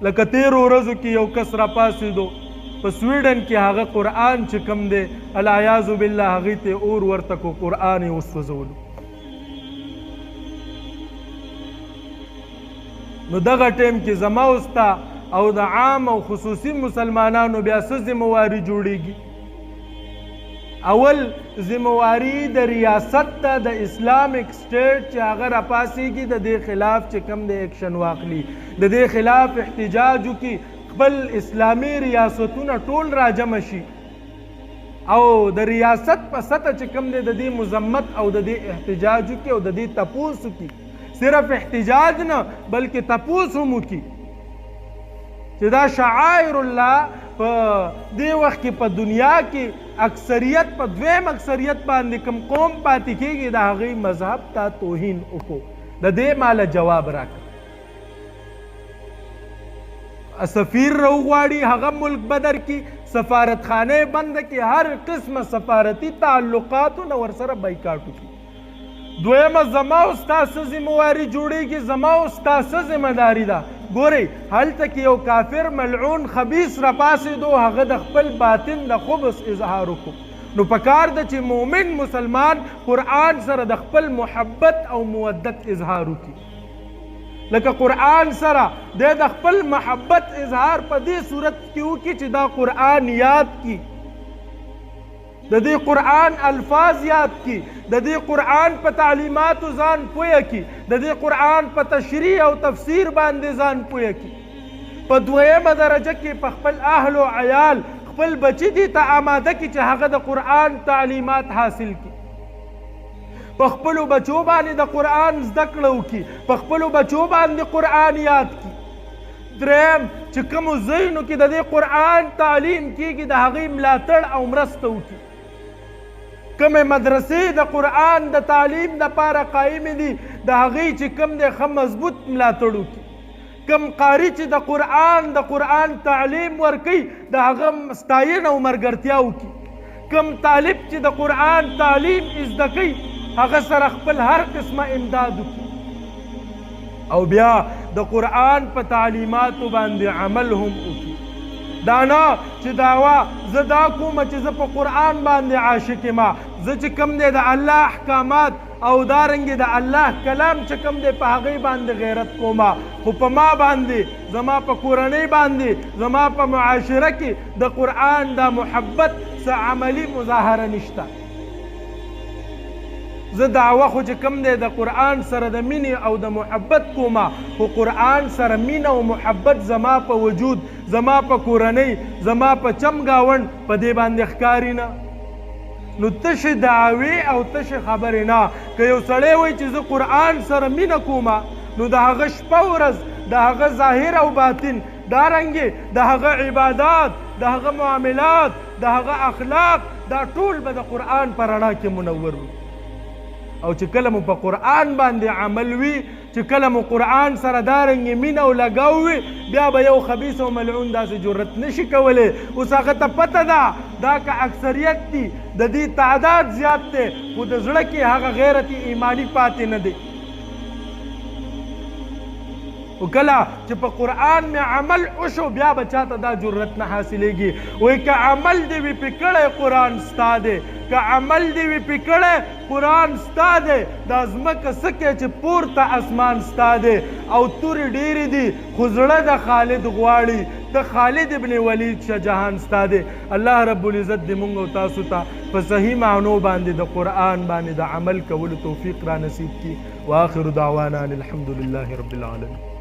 لکه تیرو ورځو کې یو کس راپاڅېدو په سویډن کې هغه قرآن چې کوم دی العیاذ بالله هغې ته اور ورته کو قرآن یې وسوځولو. نو دغه ټیم کې زما او ستا او د عام او خصوصي مسلمانانو بیا څه ذمواري جوړیږي؟ اول ذمواري د ریاست ته د اسلامک سټیټ چې هغه راپاسېږي د دې خلاف چې کوم د ایکشن واخلي، د دې خلاف احتجاج وکړي، خپل اسلامي ریاستونه ټول راجمع شي او د ریاست په سطح چې کوم دی د دې مذمت او د دې احتجاج وکړي او د دې تپوس وکړي. صرف احتجاج نه بلکې تپوس هم وکړي چې دا شعائر الله په دې وخت کې په دنیا کې اکثریت په دویم اکثریت باندې کوم قوم پاتې کېږي د هغې مذهب ته توهین وکړو. د دې ماله جواب راکړه. سفیر راوغواړي هغه ملک بدر کې سفارتخانه بند کې هر قسمه سفارتي تعلقاتونه ورسره بایکاټ وکړي. دویمه زما او ستا څه ذمواري جوړېږي؟ زما او ستا څه ذمهداري ده؟ ګورئ هلته کې یو کافر ملعون خبیث راپاڅېدو، هغه د خپل باطن د خبث اظهار وکړو. نو پکار ده چې مؤمن مسلمان قرآن سره د خپل محبت او مودت اظهار وکړي. لکه قرآن سره د خپل محبت اظهار په دې صورت کې وکړي چې دا قرآن یاد کړي، د دې قرآن الفاظ یاد کړي، د دې قرآن په تعلیماتو ځان پوه کړي، د دې قرآن په تشریح او تفسیر باندې ځان پوه کړي. په دویمه درجه کې په خپل اهل او عیال خپل بچي دې ته آماده کړي چې هغه د قرآن تعلیمات حاصل کړي، په خپلو بچو باندې د قرآن زده کړه وکړي، په خپلو بچو باندې قرآن یاد کړي. دریم چې کومو ځایونو کې د دې قرآن تعلیم کېږي د هغې ملاتړ او مرسته وکړي. کومې مدرسې د قرآن د تعلیم دپاره قایمې دي د هغې چې کوم دی ښه مضبوط ملاتړ وکړي. کوم قاري چې د قرآن تعلیم ورکوي د هغه ستاینه او ملګرتیا وکړي. کوم طالب چې د قرآن تعلیم زده کوي هغه سره خپل هر قسمه امداد وکړي. او بیا د قرآن په تعلیماتو باندې عمل هم وکړي. دا نه چې دعوا زه دا کومه چې زه په قرآن باندې عاشق یم، زه چې کوم دی د الله احکامات او دارنګې د الله کلام چې کوم دی په هغې باندې غیرت کومه، خو په ما باندې زما په کورنۍ باندې زما په معاشره کې د قرآن دا محبت څه عملي مظاهره نشته. زه دعوه خو چې کوم دی د قرآن سره د مینې او د محبت کومه، خو قرآن سره مینه او محبت زما په وجود، زما په کورنۍ، زما په چمګاونډ په دې باندې ښکاري نه. نو تشې دعوې او تشې خبرې نه. که یو سړی وایي چې زه قرآن سره مینه کومه، نو د هغه شپه ورځ، د هغه ظاهر او باطن، دارنګې د هغه عبادات، د هغه معاملات، د هغه اخلاق، دا ټول به د قرآن په رڼا کې منور وي. او چې کله مو په قرآن باندې عمل وي، چې کله مو قرآن سره دارنګې مینه او لګاو وي، بیا به یو خبیث او ملعون داسې جرأت نشي کولی. اوس هغه ته پته ده دا که اکثریت دي د دې تعداد زیات دی، خو د زړه کې هغه غیرت ایماني پاتې نه دی. و کله چې په قرآن مې عمل وشو بیا به چاته دا جرأت نه حاصلېږي. وایي که عمل دې وي پې کړی قرآن ستا دی، که عمل دې وي پې کړی قرآن ستا دی. دا ځمکه څه کوې چې پورته اسمان ستا دی او تورې ډېرې دي خو زړه د خالد غواړي، ته خالد ابن ولید شه جهان ستا دی. الله رب العزت دې مونږ او تاسو ته په صحیح معنو باندې د قرآن باندې د عمل کولو توفیق را نصیب کړي. واخر دعوانا ان الحمد لله رب العالمین.